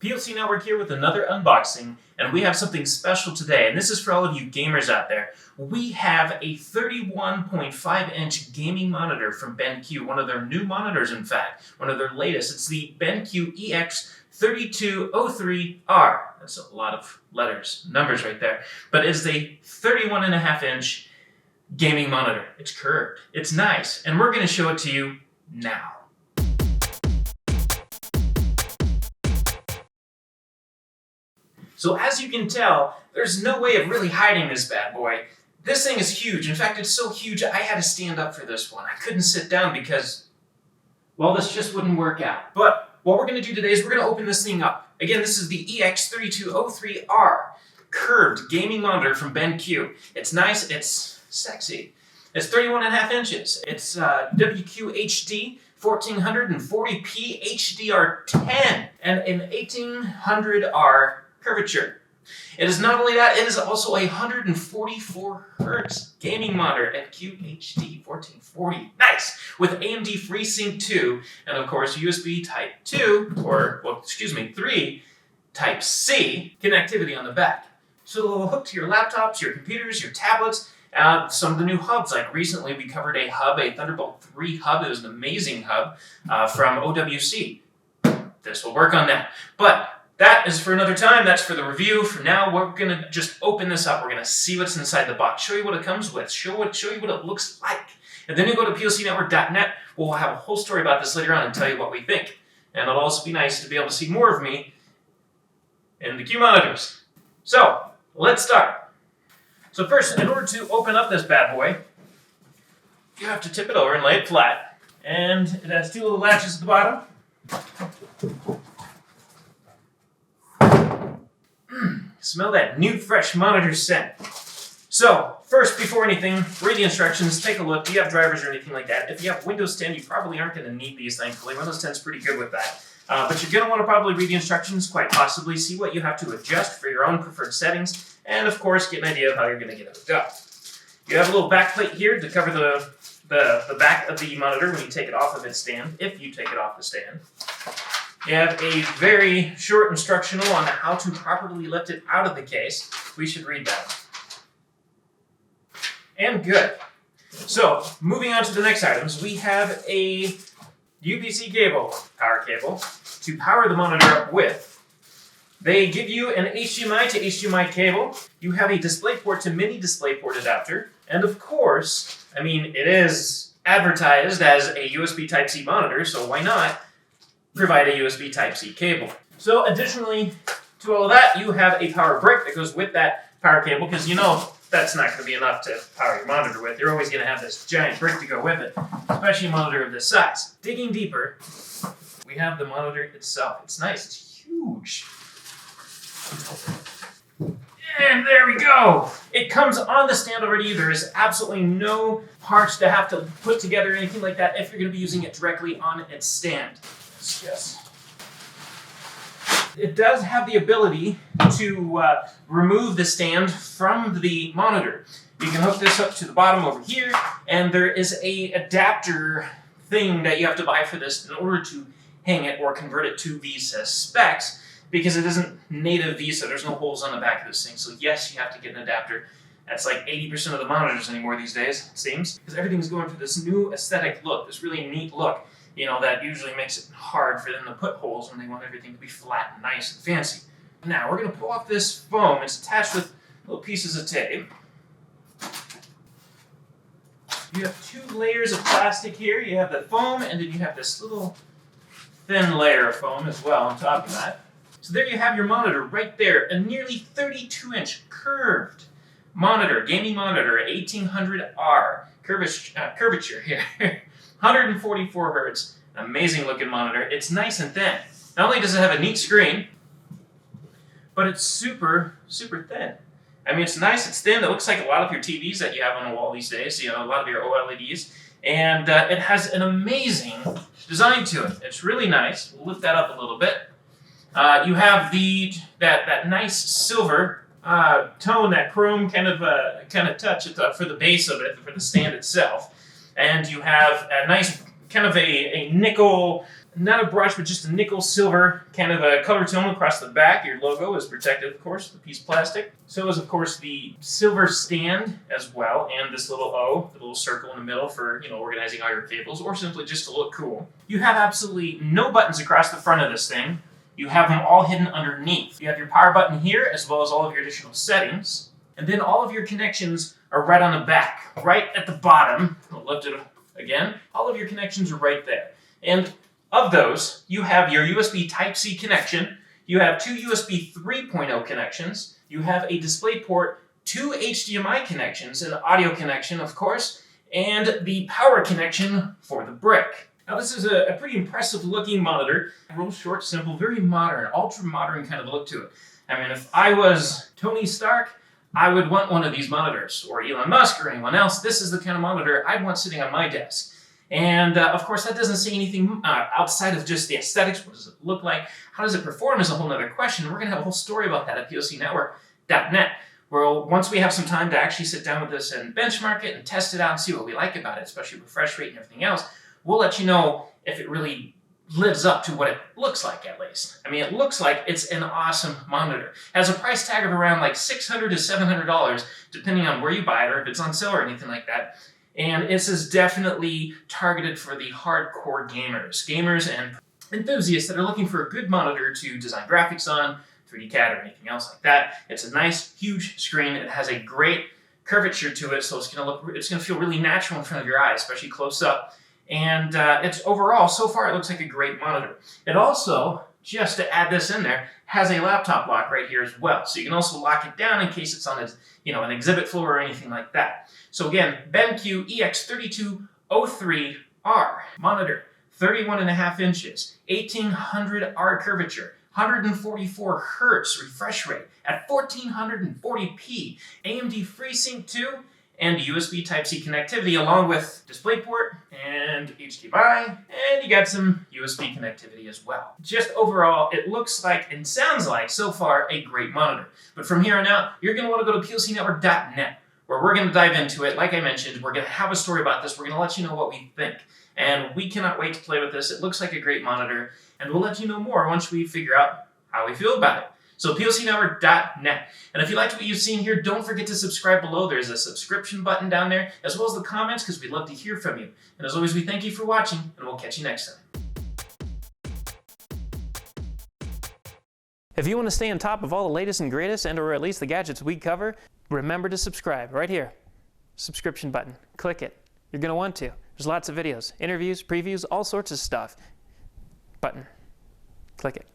PLC Network here with another unboxing, and we have something special today, and this is for all of you gamers out there. We have a 31.5-inch gaming monitor from BenQ, one of their new monitors in fact, one of their latest. It's the BenQ EX3203R. That's a lot of numbers right there, but it's a 31.5-inch gaming monitor. It's curved, it's nice, and we're going to show it to you now. So as you can tell, there's no way of really hiding this bad boy. This thing is huge. In fact, it's so huge I had to stand up for this one. I couldn't sit down because, well, this just wouldn't work out. But what we're going to do today is we're going to open this thing up. Again, this is the EX3203R curved gaming monitor from BenQ. It's nice, it's sexy. It's 31.5 inches. It's QHD 1440p HDR 10 and an 1800R curvature. It is not only that, it is also a 144Hz gaming monitor at QHD 1440. Nice! With AMD FreeSync 2 and of course USB Type 2, or well, excuse me, 3 Type C connectivity on the back. So it'll hook to your laptops, your computers, your tablets, some of the new hubs. Like recently we covered a hub, a Thunderbolt 3 hub. It was an amazing hub from OWC. This will work on that. But that is for another time. That's for the review. For now, we're going to just open this up. We're going to see what's inside the box, show you what it comes with, show you what it looks like. And then you go to plcnetwork.net. We'll have a whole story about this later on and tell you what we think. And it'll also be nice to be able to see more of me in the Q monitors. So, let's start. So first, in order to open up this bad boy, you have to tip it over and lay it flat. And it has two little latches at the bottom. Smell that new, fresh monitor scent. So, first, before anything, read the instructions, take a look. Do you have drivers or anything like that? If you have Windows 10, you probably aren't going to need these, thankfully. Windows 10 is pretty good with that. But you're going to want to probably read the instructions, quite possibly, see what you have to adjust for your own preferred settings, and of course, get an idea of how you're going to get it hooked up. You have a little back plate here to cover the back of the monitor when you take it off of its stand, if you take it off the stand. You have a very short instructional on how to properly lift it out of the case. We should read that. And good. So, moving on to the next items, we have a UPC cable, power cable, to power the monitor up with. They give you an HDMI to HDMI cable. You have a DisplayPort to mini DisplayPort adapter. And of course, I mean, it is advertised as a USB Type-C monitor, so why not provide a USB Type-C cable. So additionally to all of that, you have a power brick that goes with that power cable, because you know that's not going to be enough to power your monitor with. You're always going to have this giant brick to go with it, especially a monitor of this size. Digging deeper, we have the monitor itself. It's nice, it's huge. And there we go! It comes on the stand already. There is absolutely no parts to have to put together or anything like that if you're going to be using it directly on its stand. Yes. It does have the ability to remove the stand from the monitor. You can hook this up to the bottom over here, and there is a adapter thing that you have to buy for this in order to hang it or convert it to VESA specs, because it isn't native VESA. There's no holes on the back of this thing, so yes, you have to get an adapter. That's like 80% of the monitors anymore these days, it seems, because everything's going for this new aesthetic look, this really neat look. You know, that usually makes it hard for them to put holes when they want everything to be flat and nice and fancy. Now, we're going to pull off this foam. It's attached with little pieces of tape. You have two layers of plastic here. You have the foam, and then you have this little thin layer of foam as well on top of that. So there you have your monitor right there, a nearly 32-inch curved monitor, gaming monitor, 1800R curvature here. 144Hz, amazing looking monitor. It's nice and thin. Not only does it have a neat screen, but it's super, super thin. I mean, it's nice, it's thin. It looks like a lot of your TVs that you have on the wall these days, you know, a lot of your OLEDs. And it has an amazing design to it. It's really nice. We'll lift that up a little bit. You have that nice silver tone, that chrome kind of touch for the base of it, for the stand itself. And you have a nice kind of a nickel not a brush, but just a nickel silver kind of a color tone across the back. Your logo is protected, of course, with a piece of plastic. So is, of course, the silver stand as well, and this little O, the little circle in the middle for, organizing all your cables, or simply just to look cool. You have absolutely no buttons across the front of this thing. You have them all hidden underneath. You have your power button here, as well as all of your additional settings. And then all of your connections are right on the back, right at the bottom. I'll lift it again. All of your connections are right there. And of those, you have your USB Type-C connection, you have two USB 3.0 connections, you have a DisplayPort, two HDMI connections, an audio connection, of course, and the power connection for the brick. Now this is a pretty impressive looking monitor. Real short, simple, very modern, ultra modern kind of look to it. I mean, if I was Tony Stark, I would want one of these monitors, or Elon Musk or anyone else. This is the kind of monitor I'd want sitting on my desk. And of course, that doesn't say anything outside of just the aesthetics. What does it look like? How does it perform is a whole other question. We're going to have a whole story about that at POCnetwork.net, where once we have some time to actually sit down with this and benchmark it and test it out and see what we like about it, especially with refresh rate and everything else, we'll let you know if it really lives up to what it looks like, at least. I mean, it looks like it's an awesome monitor. It has a price tag of around like $600 to $700, depending on where you buy it or if it's on sale or anything like that. And this is definitely targeted for the hardcore gamers and enthusiasts that are looking for a good monitor to design graphics on, 3D CAD or anything else like that. It's a nice, huge screen. It has a great curvature to it, so it's gonna feel really natural in front of your eyes, especially close up. And it's overall, so far, it looks like a great monitor. It also, just to add this in there, has a laptop lock right here as well. So you can also lock it down in case it's on an exhibit floor or anything like that. So again, BenQ EX3203R monitor, 31.5 inches, 1800R curvature, 144 Hz refresh rate at 1440p, AMD FreeSync 2, and USB Type-C connectivity along with DisplayPort and HDMI, and you got some USB connectivity as well. Just overall, it looks like and sounds like, so far, a great monitor. But from here on out, you're going to want to go to POCnetwork.net, where we're going to dive into it. Like I mentioned, we're going to have a story about this. We're going to let you know what we think. And we cannot wait to play with this. It looks like a great monitor, and we'll let you know more once we figure out how we feel about it. So POCnetwork.net. And if you liked what you've seen here, don't forget to subscribe below. There's a subscription button down there, as well as the comments, because we'd love to hear from you. And as always, we thank you for watching, and we'll catch you next time. If you want to stay on top of all the latest and greatest, or at least the gadgets we cover, remember to subscribe right here. Subscription button. Click it. You're going to want to. There's lots of videos, interviews, previews, all sorts of stuff. Button. Click it.